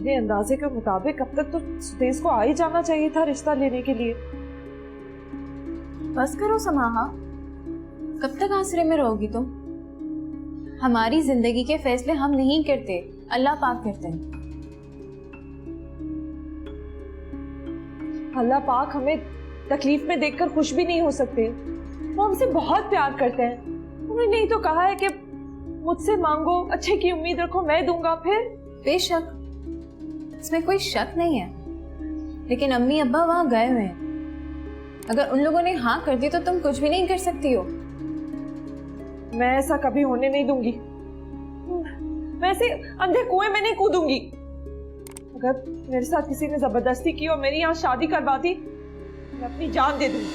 अपने अंदाजे के मुताबिक अब तक तो सुदेश को आ ही जाना चाहिए था रिश्ता लेने के लिए। बस करो समाहा, कब तक आसरे में रहोगी तुम? हमारी जिंदगी के फैसले हम नहीं करते, अल्लाह पाक करते हैं। अल्लाह पाक हमें तकलीफ में देखकर खुश भी नहीं हो सकते। वो हमसे बहुत प्यार करते हैं। उन्होंने नहीं तो कहा है कि मुझसे मांगो, अच्छे की उम्मीद रखो, मैं दूंगा। फिर बेशक, इसमें कोई शक नहीं है, लेकिन अम्मी अब्बा वहां गए हुए हैं। अगर उन लोगों ने हाँ कर दी तो तुम कुछ भी नहीं कर सकती हो। मैं ऐसा कभी होने नहीं दूंगी। मैं ऐसे अंधे कुएं में नहीं कूदूंगी। अगर मेरे साथ किसी ने जबरदस्ती की और मेरी यहाँ शादी करवा दी, मैं अपनी जान दे दूंगी।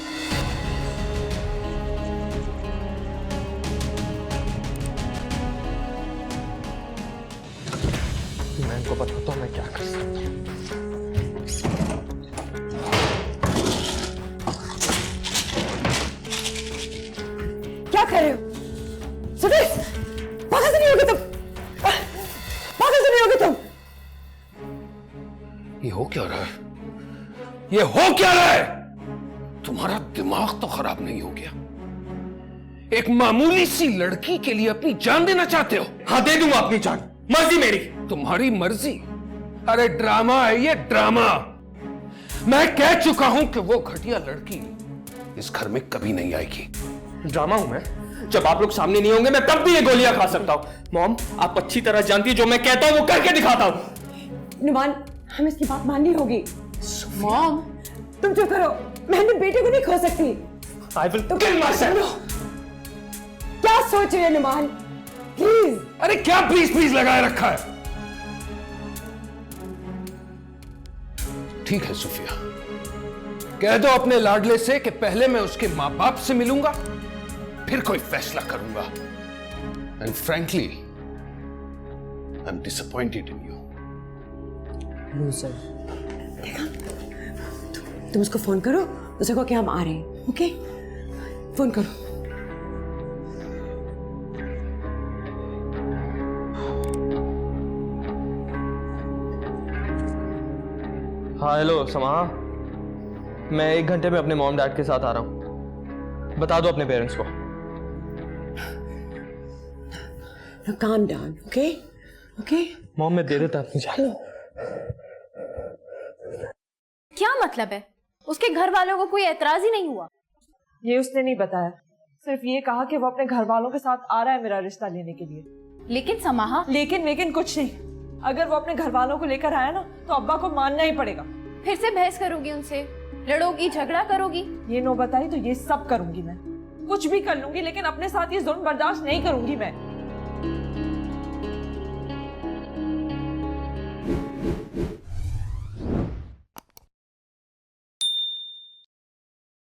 मैं इनको बताता हूँ मैं क्या कर सकता हूँ। क्या कर रहे हो सुदेश? पागल तो नहीं होगे तुम? पागल तो नहीं होगे तुम? ये हो क्या रहा है? ये हो क्या रहा है? तुम्हारा दिमाग तो खराब नहीं हो गया? एक मामूली सी लड़की के लिए अपनी जान देना चाहते हो? हाँ, दे दूंगा अपनी जान, मर्जी मेरी। तुम्हारी मर्जी? अरे ड्रामा है ये, ड्रामा। मैं कह चुका हूं कि वो घटिया लड़की इस घर में कभी नहीं आएगी। ड्रामा हूं मैं? जब आप लोग सामने नहीं होंगे मैं तब भी ये गोलियां खा सकता हूं। मॉम, आप अच्छी तरह जानती है जो मैं कहता हूं वो करके दिखाता हूं। नुमान, हमें इसकी बात माननी होगी। मॉम, तुम चुप करो, मैं अपने बेटे को नहीं खो सकती। I will kill myself। क्या सोच रहे हैं नुमान? प्लीज। अरे क्या प्लीज प्लीज लगाए रखा है? ठीक है सुफिया, कह दो अपने लाडले से कि पहले मैं उसके मां बाप से मिलूंगा, फिर कोई फैसला करूंगा। And frankly I am disappointed in you. Loser. तुम उसको फोन करो, उसे कहो कि हम आ रहे हैं। ओके, फोन करो। हाँ हेलो समाहा, मैं 1 घंटे में अपने मॉम डैड के साथ आ रहा हूँ। बता दो अपने पेरेंट्स को। Calm down, okay okay. Mom, मैं दे देता अपनी जान। क्या मतलब है? उसके घर वालों को कोई एतराज ही नहीं हुआ? ये उसने नहीं बताया, सिर्फ ये कहा कि वो अपने घर वालों के साथ आ रहा है मेरा रिश्ता लेने के लिए। लेकिन समाहा, लेकिन कुछ नहीं। अगर वो अपने घर वालों को लेकर आया ना तो अब्बा को मानना ही पड़ेगा। फिर से बहस करोगी उनसे, लड़ोगी, झगड़ा करोगी? ये नो बताई तो ये सब करूंगी मैं, कुछ भी कर लूंगी, लेकिन अपने साथ ये जुल्म बर्दाश्त नहीं करूंगी मैं।